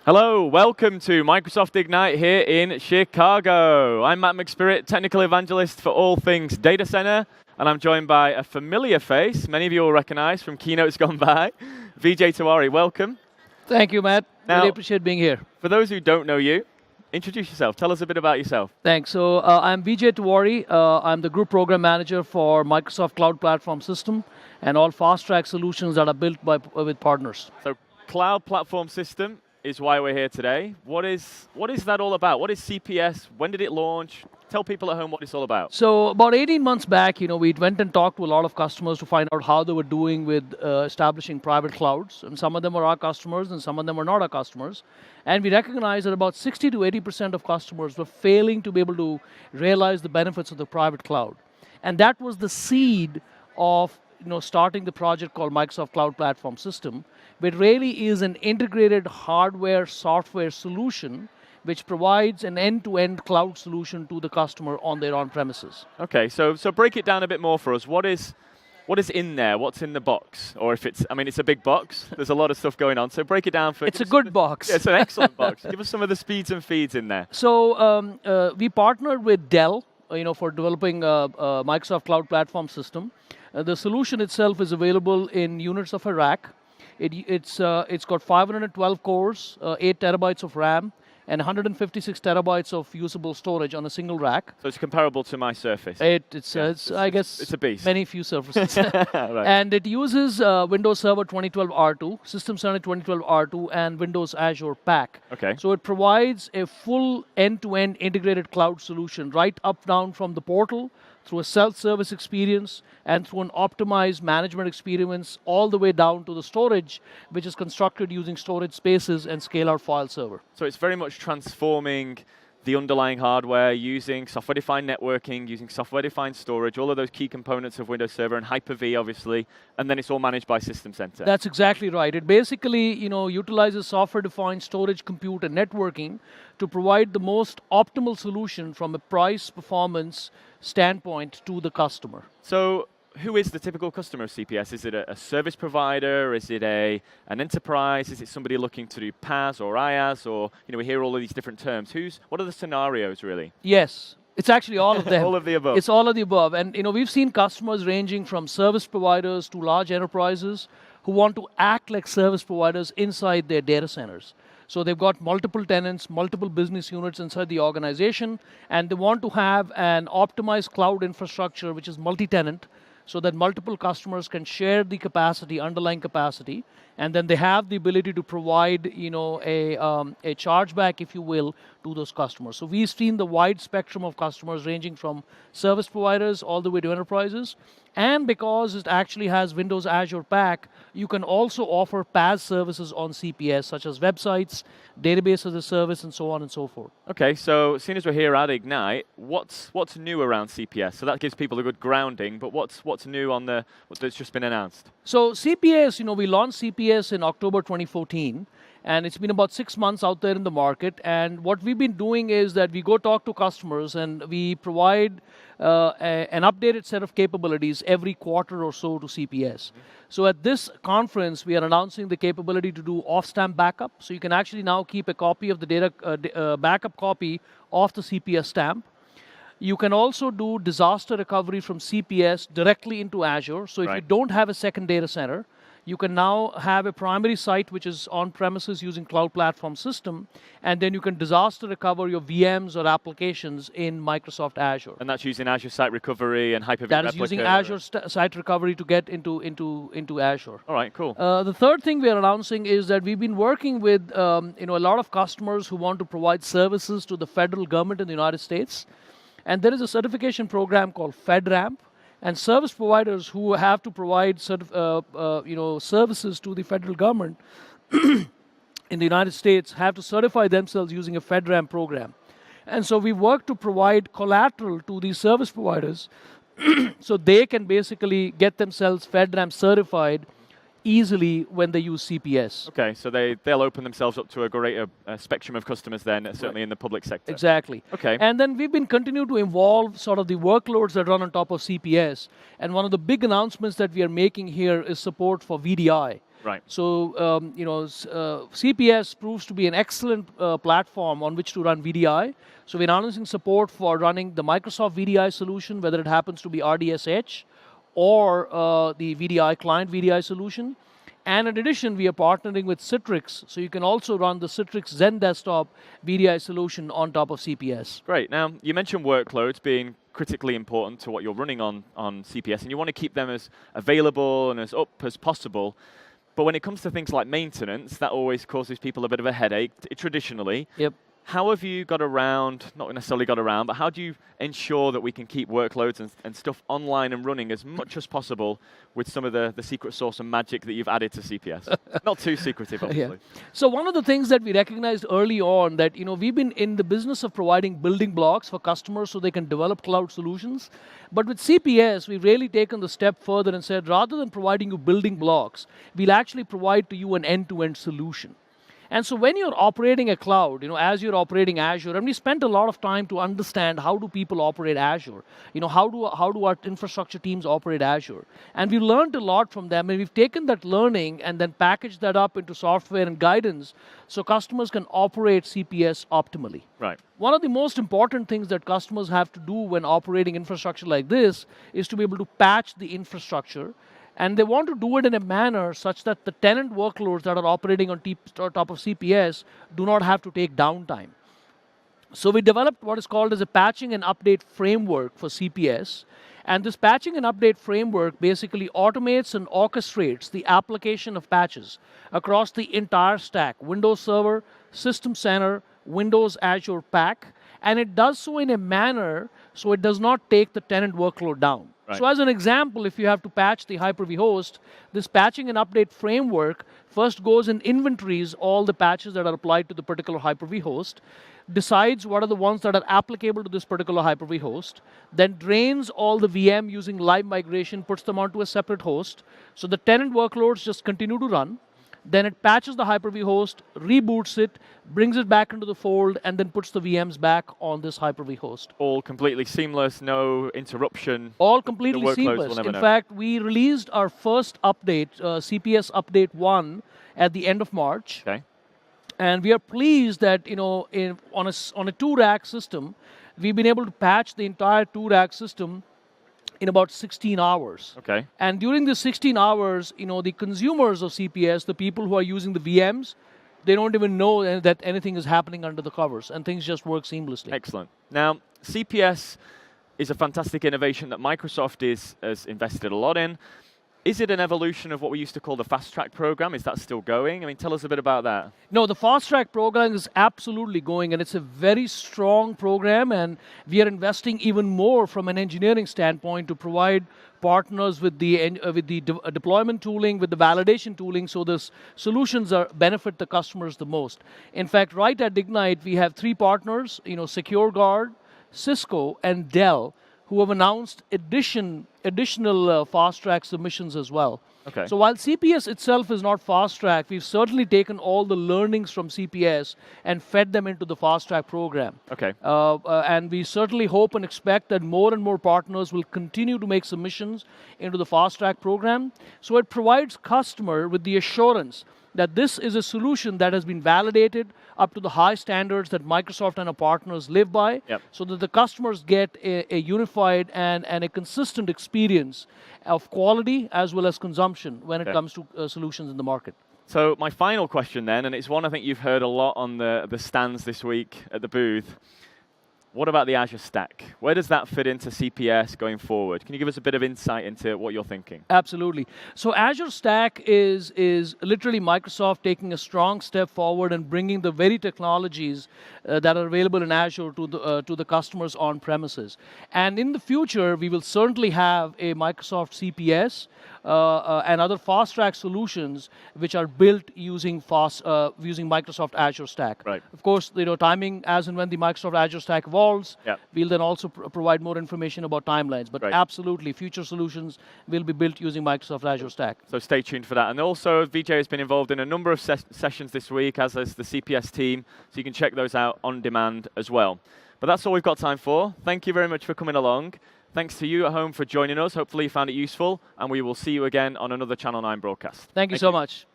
Hello, welcome to Microsoft Ignite here in Chicago. I'm Matt McSpirit, technical evangelist for all things data center, and I'm joined by a familiar face, many of you will recognize from keynotes gone by, Vijay Tiwari. Welcome. Thank you, Matt. Now, really appreciate being here. For those who don't know you, introduce yourself. Tell us a bit about yourself. Thanks. So I'm Vijay Tiwari. I'm the group program manager for Microsoft Cloud Platform System and all fast track solutions that are built with partners. So, Cloud Platform System is why we're here today. What is that all about? What is CPS? When did it launch? Tell people at home what it's all about. So about 18 months back, we went and talked to a lot of customers to find out how they were doing with establishing private clouds. And some of them were our customers and some of them were not our customers. And we recognized that about 60 to 80% of customers were failing to be able to realize the benefits of the private cloud. And that was the seed of starting the project called Microsoft Cloud Platform System, which really is an integrated hardware software solution which provides an end-to-end cloud solution to the customer on their on-premises. Okay, so break it down a bit more for us. What is in there? What's in the box? Or if it's a big box. There's a lot of stuff going on. So break it down for. It's a good box. Yeah, it's an excellent box. Give us some of the speeds and feeds in there. So we partnered with Dell, for developing Microsoft Cloud Platform System. The solution itself is available in units of a rack. It's got 512 cores, 8 terabytes of RAM, and 156 terabytes of usable storage on a single rack. So it's comparable to my Surface. I guess it's a beast. Many few Surfaces. Right. And it uses Windows Server 2012 R2, System Center 2012 R2, and Windows Azure Pack. Okay. So it provides a full end-to-end integrated cloud solution, right up down from the portal, through a self-service experience and through an optimized management experience all the way down to the storage, which is constructed using storage spaces and scale-out file server. So it's very much transforming the underlying hardware using software-defined networking, using software-defined storage, all of those key components of Windows Server and Hyper-V, obviously, and then it's all managed by System Center. That's exactly right. It basically, utilizes software-defined storage, compute, and networking to provide the most optimal solution from a price performance standpoint to the customer. So who is the typical customer of CPS? Is it a service provider? Is it an enterprise? Is it somebody looking to do PaaS or IaaS? Or we hear all of these different terms. What are the scenarios really? Yes. It's actually all of them. All of the above. It's all of the above. And we've seen customers ranging from service providers to large enterprises who want to act like service providers inside their data centers. So they've got multiple tenants, multiple business units inside the organization, and they want to have an optimized cloud infrastructure which is multi-tenant, so that multiple customers can share the capacity, underlying capacity, and then they have the ability to provide, a chargeback, if you will, to those customers. So we've seen the wide spectrum of customers ranging from service providers all the way to enterprises. And because it actually has Windows Azure Pack, you can also offer PaaS services on CPS, such as websites, database as a service, and so on and so forth. Okay, so seeing as we're here at Ignite, what's new around CPS? So that gives people a good grounding, but what's new on what's just been announced? So CPS, we launched CPS in October 2014. And it's been about 6 months out there in the market. And what we've been doing is that we go talk to customers and we provide an updated set of capabilities every quarter or so to CPS. So at this conference, we are announcing the capability to do off-stamp backup. So you can actually now keep a copy of the data, backup copy of the CPS stamp. You can also do disaster recovery from CPS directly into Azure. So if you don't have a second data center, you can now have a primary site which is on premises using Cloud Platform System, and then you can disaster recover your VMs or applications in Microsoft Azure. And that's using Azure Site Recovery and Hyper-V That is using Azure Site Recovery to get into Azure. All right, cool. The third thing we are announcing is that we've been working with a lot of customers who want to provide services to the federal government in the United States, and there is a certification program called FedRAMP. And service providers who have to provide services to the federal government in the United States have to certify themselves using a FedRAMP program. And so we work to provide collateral to these service providers so they can basically get themselves FedRAMP certified easily when they use CPS. Okay, so they'll open themselves up to a greater spectrum of customers then, certainly in the public sector. Exactly. Okay. And then we've been continuing to evolve sort of the workloads that run on top of CPS. And one of the big announcements that we are making here is support for VDI. Right. So CPS proves to be an excellent platform on which to run VDI. So we're announcing support for running the Microsoft VDI solution, whether it happens to be RDSH or the VDI client VDI solution. And in addition, we are partnering with Citrix, so you can also run the Citrix Zen Desktop VDI solution on top of CPS. Great. Now, you mentioned workloads being critically important to what you're running on CPS, and you want to keep them as available and as up as possible. But when it comes to things like maintenance, that always causes people a bit of a headache, traditionally. Yep. How have you got around, not necessarily got around, but how do you ensure that we can keep workloads and stuff online and running as much as possible with some of the secret sauce and magic that you've added to CPS? Not too secretive, obviously. Yeah. So one of the things that we recognized early on that we've been in the business of providing building blocks for customers so they can develop cloud solutions. But with CPS, we've really taken the step further and said, rather than providing you building blocks, we'll actually provide to you an end-to-end solution. And so when you're operating a cloud, as you're operating Azure, and we spent a lot of time to understand how do people operate Azure, how do our infrastructure teams operate Azure, and we learned a lot from them, and we've taken that learning and then packaged that up into software and guidance, so customers can operate CPS optimally. Right. One of the most important things that customers have to do when operating infrastructure like this is to be able to patch the infrastructure. And they want to do it in a manner such that the tenant workloads that are operating on top of CPS do not have to take downtime. So we developed what is called as a patching and update framework for CPS. And this patching and update framework basically automates and orchestrates the application of patches across the entire stack: Windows Server, System Center, Windows Azure PAC. And it does so in a manner so it does not take the tenant workload down. Right. So as an example, if you have to patch the Hyper-V host, this patching and update framework first goes and inventories all the patches that are applied to the particular Hyper-V host, decides what are the ones that are applicable to this particular Hyper-V host, then drains all the VM using live migration, puts them onto a separate host, so the tenant workloads just continue to run. Then it patches the Hyper-V host, reboots it, brings it back into the fold, and then puts the VMs back on this Hyper-V host. All completely seamless, no interruption. All completely seamless. In fact, we released our first update, CPS Update 1, at the end of March. Okay. And we are pleased that on a 2-rack system, we've been able to patch the entire 2-rack system in about 16 hours. Okay. And during the 16 hours, the consumers of CPS, the people who are using the VMs, they don't even know that anything is happening under the covers, and things just work seamlessly. Excellent. Now, CPS is a fantastic innovation that Microsoft has invested a lot in. Is it an evolution of what we used to call the Fast Track program? Is that still going? I mean, tell us a bit about that. No, the Fast Track program is absolutely going, and it's a very strong program, and we are investing even more from an engineering standpoint to provide partners with the deployment tooling, with the validation tooling, so the solutions benefit the customers the most. In fact, right at Ignite, we have 3 partners, SecureGuard, Cisco, and Dell, who have announced additional fast track submissions as well. Okay. So while CPS itself is not fast track, we've certainly taken all the learnings from CPS and fed them into the fast track program. Okay. And we certainly hope and expect that more and more partners will continue to make submissions into the fast track program. So it provides customer with the assurance that this is a solution that has been validated up to the high standards that Microsoft and our partners live by, Yep. so that the customers get a unified and a consistent experience of quality as well as consumption when it comes to solutions in the market. So my final question then, and it's one I think you've heard a lot on the stands this week at the booth. What about the Azure Stack? Where does that fit into CPS going forward? Can you give us a bit of insight into what you're thinking? Absolutely. So Azure Stack is literally Microsoft taking a strong step forward and bringing the very technologies that are available in Azure to the customers on premises. And in the future, we will certainly have a Microsoft CPS and other fast track solutions which are built using Microsoft Azure Stack. Right. Of course, timing as and when the Microsoft Azure Stack evolves, we'll then also provide more information about timelines. But absolutely, future solutions will be built using Microsoft Azure Stack. So stay tuned for that. And also, Vijay has been involved in a number of sessions this week, as has the CPS team, so you can check those out on demand as well. But that's all we've got time for. Thank you very much for coming along. Thanks to you at home for joining us. Hopefully you found it useful, and we will see you again on another Channel 9 broadcast. Thank you so much.